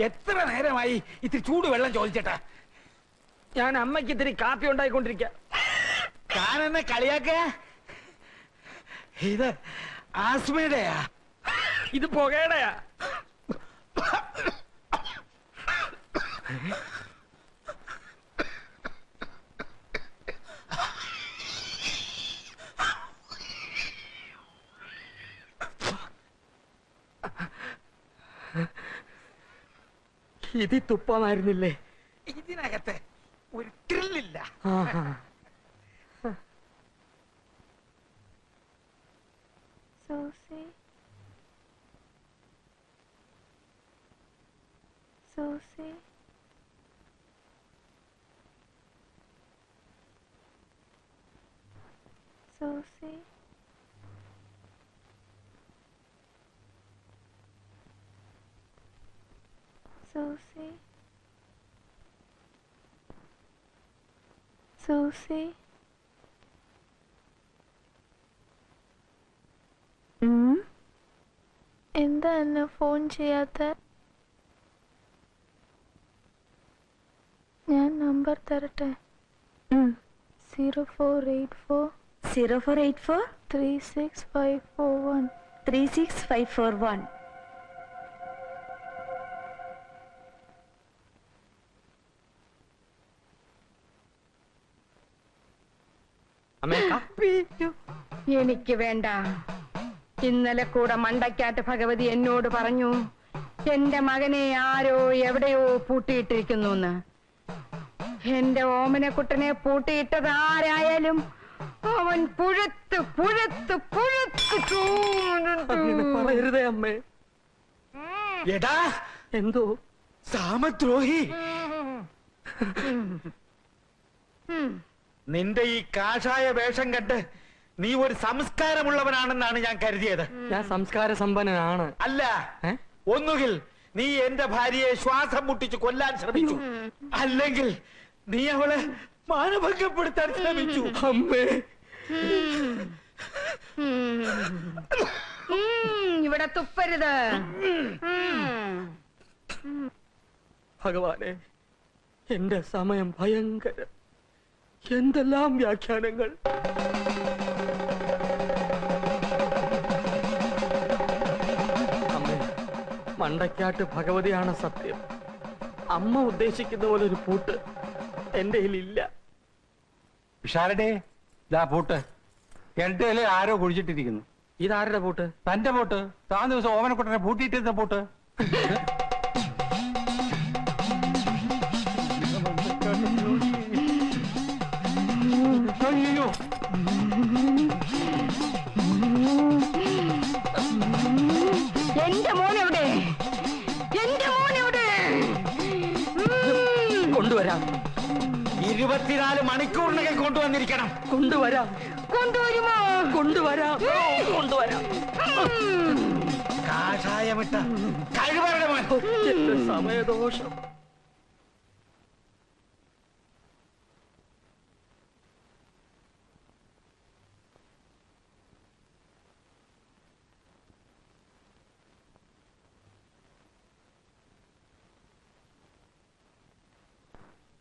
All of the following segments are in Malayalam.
എത്ര നേരമായി ഇത്തിരി ചൂട് വെള്ളം ചോദിച്ചേട്ടാ? ഞാൻ അമ്മയ്ക്ക് ഇത്തിരി കാപ്പി ഉണ്ടായിക്കൊണ്ടിരിക്ക. താനെന്നെ കളിയാക്ക? ഇത് ആസ്മയുടെയാ? ഇത് പുകയുടെയാ. ഇത് തുപ്പമായിരുന്നില്ലേ? ഇതിനകത്ത് ഒരു ട്രില്ലില്ല. Susie. Susie. Susie. Susie. Susie. എന്താ എന്നെ ഫോൺ ചെയ്യാത്ത? ഞാൻ നമ്പർ തരട്ടെ. 0484 0484 36541 36541. എനിക്ക് വേണ്ട. ഇന്നലെ കൂടെ മണ്ടയ്ക്കാട്ട് ഭഗവതി എന്നോട് പറഞ്ഞു എന്റെ മകനെ ആരോ എവിടെയോ പൂട്ടിയിട്ടിരിക്കുന്നു എന്ന്. എന്റെ ഓമനക്കുട്ടനെ പൂട്ടിയിട്ടത് ആരായാലും അവൻ പുഴുത്ത് പുഴുത്ത് പുഴുത്ത് പറയരുതേ അമ്മേ. എടാ, എന്തോ സാമദ്രോഹി! നിന്റെ ഈ കാഷായ വേഷം കണ്ട് നീ ഒരു സംസ്കാരമുള്ളവനാണെന്നാണ് ഞാൻ കരുതിയത്. ഞാൻ സംസ്കാര സമ്പന്നനാണ്. അല്ല, ഒന്നുകിൽ നീ എന്റെ ഭാര്യയെ ശ്വാസം മുട്ടിച്ച് കൊല്ലാൻ ശ്രമിച്ചു, അല്ലെങ്കിൽ നീ അവളെ മാനഭംഗപ്പെടുത്താൻ ശ്രമിച്ചു. അമ്മേ, ഇവിടെ തുപ്പരുത്. ഭഗവാനെ, എന്റെ സമയം ഭയങ്കരം. എന്തെല്ലാം വ്യാഖ്യാനങ്ങൾ. അമ്മേ, മണ്ടയ്ക്കാട്ട് ഭഗവതിയാണ് സത്യം. അമ്മ ഉദ്ദേശിക്കുന്ന പോലെ ഒരു പൂട്ട് എന്റെ കയ്യിലില്ല. വിശാലടേ, ഇതാ പൂട്ട്. കിണറ്റില് ആരോ കുഴിച്ചിട്ടിരിക്കുന്നു. ഇതാരുടെ പൂട്ട്? തന്റെ പൂട്ട്. താൻ ദിവസം ഓമനക്കുട്ടനെ പൂട്ടിയിട്ടിരുന്ന പൂട്ട്. അയ്യോ, എന്റെ മോനെവിടെ? എന്റെ മോനെവിടെ? കൊണ്ടുവരാം. 24 മണിക്കൂറിനകം കൊണ്ടുവന്നിരിക്കണം. കൊണ്ടുവരാം. കൊണ്ടുവരുമോ? കൊണ്ടുവരാം. കൊണ്ടുവരാം. കാഷായമിട്ട കഴിവരുടെ മോൻ. എന്റെ സമയദോഷം.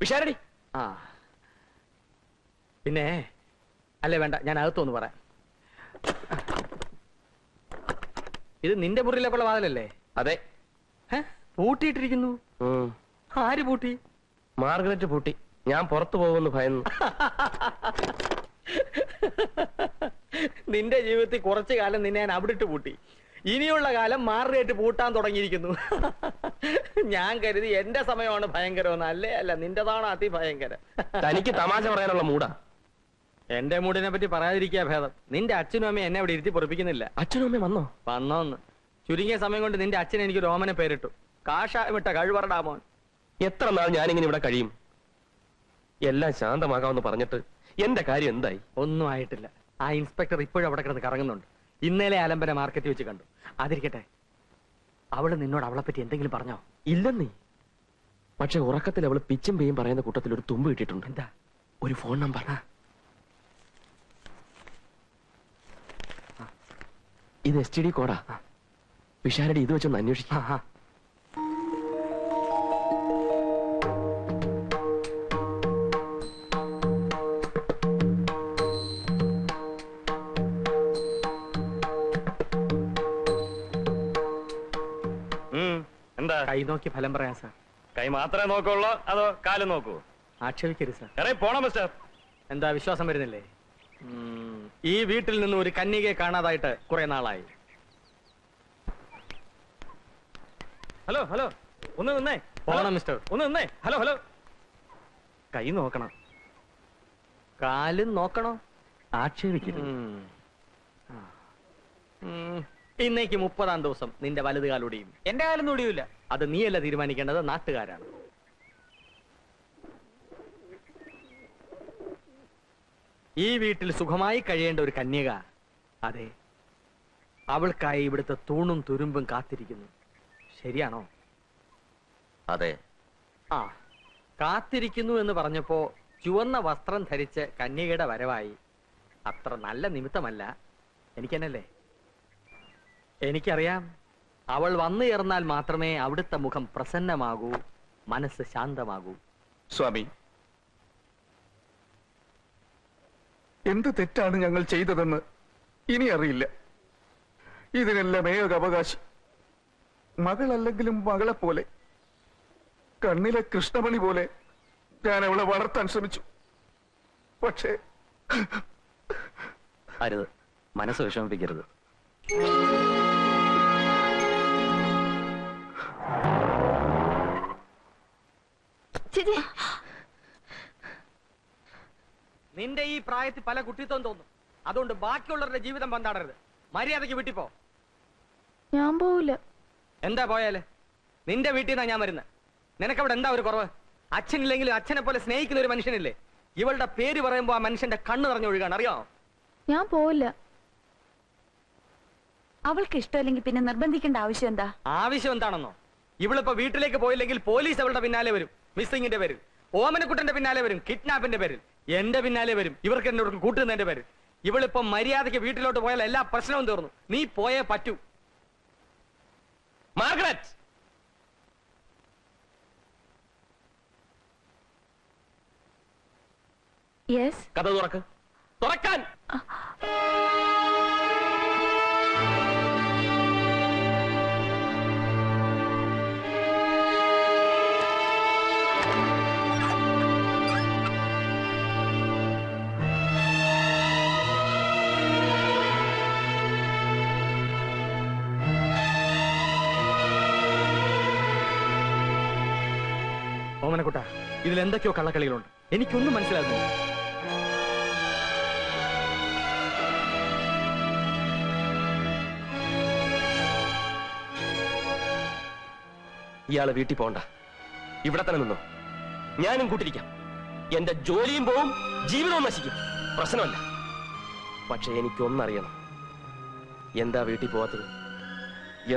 വിശാരടി. ആ, പിന്നെ അല്ലേ വേണ്ട, ഞാൻ അകത്തൊന്ന് പറയാം. ഇത് നിന്റെ മുറിയിലേക്കുള്ള വാതിലല്ലേ? അതെ. പൂട്ടിയിട്ടിരിക്കുന്നു. ആര് പൂട്ടി? മാർഗരറ്റ് പൂട്ടി. ഞാൻ പുറത്തു പോകുമെന്ന് ഭയന്നു. നിന്റെ ജീവിതത്തിൽ കുറച്ചു കാലം നിന്നെ ഞാൻ അവിടെ ഇട്ട് പൂട്ടി. ഇനിയുള്ള കാലം മാർഗരറ്റ് പൂട്ടാൻ തുടങ്ങിയിരിക്കുന്നു. ഞാൻ കരുതി എന്റെ സമയമാണ് ഭയങ്കരമെന്ന്. അല്ലേ അല്ല, നിന്റെതാണ് അതിഭയങ്കരം. തനിക്ക് തമാശ പറയാനുള്ള മൂടാ. എന്റെ മൂടിനെ പറ്റി പറയാതിരിക്കാ ഭേദം. നിന്റെ അച്ഛനും അമ്മയും എന്നെ അവിടെ ഇരുത്തി പൊറപ്പിക്കുന്നില്ല. അച്ഛനും അമ്മയും വന്നോ? വന്നോന്ന്. ചുരുങ്ങിയ സമയം കൊണ്ട് നിന്റെ അച്ഛൻ എനിക്ക് രോമനെ പേരിട്ടു. കാഷായമിട്ട കഴിവറടാ മോൻ. എത്ര നാൾ ഞാനിങ്ങനെ ഇവിടെ കഴിയും? എല്ലാം ശാന്തമാകാമെന്ന് പറഞ്ഞിട്ട് എന്റെ കാര്യം എന്തായി? ഒന്നും ആയിട്ടില്ല. ആ ഇൻസ്പെക്ടർ ഇപ്പോഴും അവിടെ കിടന്ന് കറങ്ങുന്നുണ്ട്. ഇന്നലെ ആലമ്പന മാർക്കറ്റ് വെച്ച് കണ്ടു. അതിരിക്കട്ടെ, അവള് നിന്നോട് അവളെ പറ്റി എന്തെങ്കിലും പറഞ്ഞോ? ഇല്ലെന്നേ. പക്ഷെ ഉറക്കത്തിൽ അവള് പിച്ചും പേയും പറയുന്ന കൂട്ടത്തിൽ ഒരു തുമ്പ് കിട്ടിയിട്ടുണ്ട്. എന്താ? ഒരു ഫോൺ നമ്പർ. ഇത് STD കോഡാ. വിശാലടി ഇത് വെച്ചൊന്ന് അന്വേഷിക്കാം. കൈ നോക്കി ഫലം പറയാം സാർ. കൈ മാത്രമേ നോക്കുള്ളൂ അതോ കാലും നോക്കൂ? ആക്ഷേപിക്കരുത് സാർ. എറേ പോണം മിസ്റ്റർ. എന്താ വിശ്വാസം വരുന്നില്ലേ? ഈ വീട്ടിൽ നിന്ന് ഒരു കന്യകയെ കാണാതായിട്ട് കുറെ നാളായി. ഹലോ ഹലോ, ഒന്ന് നിന്നേ. പോണം മിസ്റ്റർ. ഒന്ന് നിന്നേ. Hello hello. കൈ നോക്കണം, കാലും നോക്കണോ? ആക്ഷേപിക്കരുത്. ഇന്നേക്ക് 30-ാം ദിവസം നിന്റെ വലത് കാലൊടിയും. എന്റെ കാലൊന്നും ഒടിയൂല. അത് നീയല്ല തീരുമാനിക്കേണ്ടത്, നാട്ടുകാരാണ്. ഈ വീട്ടിൽ സുഖമായി കഴിയേണ്ട ഒരു കന്യക, അതെ, അവൾക്കായി ഇവിടുത്തെ തൂണും തുരുമ്പും കാത്തിരിക്കുന്നു. ശരിയാണോ? അതെ. ആ, കാത്തിരിക്കുന്നു എന്ന് പറഞ്ഞപ്പോ ചുവന്ന വസ്ത്രം ധരിച്ച് കന്യകയുടെ വരവായി. അത്ര നല്ല നിമിത്തമല്ല. എനിക്കെന്നല്ലേ? എനിക്കറിയാം, അവൾ വന്നു ചേർന്നാൽ മാത്രമേ അവിടുത്തെ മുഖം പ്രസന്നമാകൂ, മനസ്സ് ശാന്തമാകൂ. സ്വാമി, എന്ത് തെറ്റാണ് ഞങ്ങൾ ചെയ്തതെന്ന് ഇനി അറിയില്ല. ഇതിനെല്ലാം ഏക അവകാശി മകളല്ലെങ്കിലും മകളെ പോലെ, കണ്ണിലെ കൃഷ്ണമണി പോലെ ഞാൻ അവളെ വളർത്താൻ ശ്രമിച്ചു. പക്ഷേ അരുത്, മനസ്സ് വിഷമിപ്പിക്കരുത്. നിന്റെ ഈ പ്രായത്തിൽ പല കുട്ടിത്വം തോന്നും. അതുകൊണ്ട് ബാക്കിയുള്ളവരുടെ ജീവിതം പന്താടരുത്. മര്യാദയ്ക്ക് വീട്ടിൽ പോ. ഞാൻ പോവില്ല. എന്താ പോയാല്? നിന്റെ വീട്ടിൽ നിന്നാ ഞാൻ വരുന്നത്. നിനക്കവിടെ എന്താ ഒരു കുറവ്? അച്ഛനില്ലെങ്കിലും അച്ഛനെ പോലെ സ്നേഹിക്കുന്ന ഒരു മനുഷ്യനില്ലേ? ഇവളുടെ പേര് പറയുമ്പോ ആ മനുഷ്യന്റെ കണ്ണ് നിറഞ്ഞൊഴുകാണ്, അറിയാമോ? ഞാൻ പോവില്ല. അവൾക്ക് ഇഷ്ടമല്ലെങ്കിൽ പിന്നെ നിർബന്ധിക്കേണ്ട ആവശ്യം എന്താ? ആവശ്യം എന്താണെന്നോ? ഇവളിപ്പോ വീട്ടിലേക്ക് പോയില്ലെങ്കിൽ പോലീസ് അവളുടെ പിന്നാലെ വരും, മിസ്സിങ്ങിന്റെ പേരിൽ. ഓമനക്കുട്ടന്റെ പിന്നാലെ വരും, കിഡ്നാപ്പിന്റെ പേരിൽ. എന്റെ പിന്നാലെ വരും, ഇവർക്ക് എന്നോട് കൂട്ടുന്നതിന്റെ പേരിൽ. ഇവളിപ്പോ മര്യാദയ്ക്ക് വീട്ടിലോട്ട് പോയാൽ എല്ലാ പ്രശ്നവും തീർന്നു. നീ പോയേ പറ്റൂ. Margaret, yes. കഥ തുറക്ക്. തുറക്കാൻ. ഓമനക്കുട്ട, ഇതിൽ എന്തൊക്കെയോ കള്ളക്കളികളുണ്ട്. എനിക്കൊന്നും മനസ്സിലാകുന്നില്ല. ഇയാള് വീട്ടിൽ പോണ്ട, ഇവിടെ തന്നെ നിന്നോ. ഞാനും കൂട്ടിരിക്കാം. എന്റെ ജോലിയും പോവും, ജീവിതവും നശിക്കും. പ്രശ്നമല്ല. പക്ഷെ എനിക്കൊന്നറിയണം. എന്താ വീട്ടിൽ പോവാത്തത്?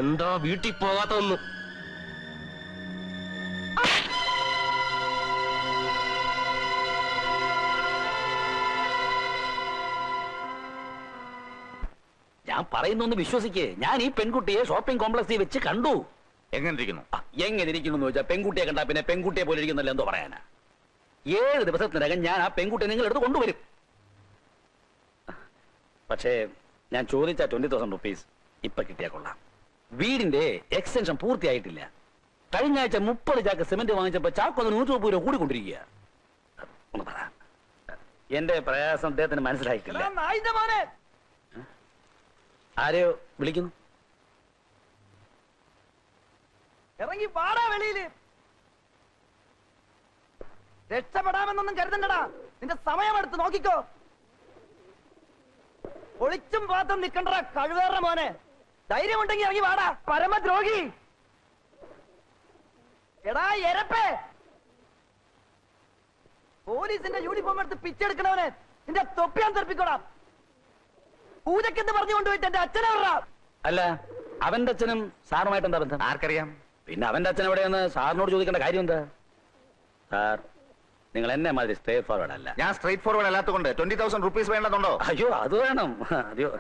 എന്താ വീട്ടിൽ പോകാത്തതെന്ന്? ഞാൻ പറയുന്നൊന്ന് വിശ്വസിക്കേ. ഞാൻ ഈ പെൺകുട്ടിയെ ഷോപ്പിംഗ് കോംപ്ലക്സിൽ വെച്ച് കണ്ടു. എങ്ങനെ ഇരിക്കുന്നു? എങ്ങനെ ഇരിക്കുന്നു എന്ന് ചോദിച്ചാൽ പെൺകുട്ടിയെ കണ്ടാ പിന്നെ പെൺകുട്ടിയെ പോലെ ഇരിക്കുന്നല്ലോ, എന്തോ പറയാനാ. 7 ദിവസത്തിനകം ഞാൻ ആ പെൺകുട്ടിയെ നിങ്ങളെടുത്ത് കൊണ്ടുവരും. പക്ഷേ ഞാൻ ചോദിച്ച 20,000 റുപ്പീസ് ഇപ്പൊ കിട്ടിയാ കൊള്ളാം. വീടിന്റെ എക്സ്റ്റൻഷൻ പൂർത്തിയായിട്ടില്ല. കഴിഞ്ഞ ആഴ്ച 30 ചാക്ക് സിമന്റ് വാങ്ങിച്ചപ്പോ ചാക്കൊന്ന് 130 രൂപ കൂടിക്കൊണ്ടിരിക്കുക. ഒന്ന് പറ. എന്റെ പ്രയാസം അദ്ദേഹത്തിന് മനസ്സിലായിട്ടില്ല. ആരെയോ വിളിക്കുന്നു. ഇറങ്ങി പാടാ വെളിയില്. രക്ഷപ്പെടാമെന്നൊന്നും കരുതണ്ടടാ. നിന്റെ സമയമെടുത്ത് നോക്കിക്കോ. ഒളിച്ചും പാത്തും നിക്കണ്ട കഴിവേറ മോനെ. ധൈര്യമുണ്ടെങ്കിൽ ഇറങ്ങി വാടാ, പരമദ്രോഹി. എടാ എരപ്പേ, പോലീസിന്റെ യൂണിഫോം എടുത്ത് പിച്ചെടുക്കണവനെ നിന്റെ തൊപ്പിയാൻ തെറിപ്പിക്കോടാ. പൂജക്കെന്ന് പറഞ്ഞു കൊണ്ടുപോയിട്ട് എന്റെ അച്ഛനെ വിടാ. അല്ല, അവന്റെ അച്ഛനും സാറുമായിട്ട് എന്താ ബന്ധം? ആർക്കറിയാം? പിന്നെ അവന്റെ അച്ഛൻ എവിടെയെന്ന് സാറിനോട് ചോദിക്കേണ്ട കാര്യം എന്താ? സാർ, നിങ്ങൾ എന്നെ മാതിരി സ്ട്രേറ്റ് ഫോർവേഡ് അല്ല. ഞാൻ സ്ട്രേറ്റ് ഫോർവേഡ് അല്ലാത്തതുകൊണ്ട് 20,000 റുപ്പീസ് വേണ്ടതുണ്ടോ? അയ്യോ, അത് വേണം. അയ്യോ,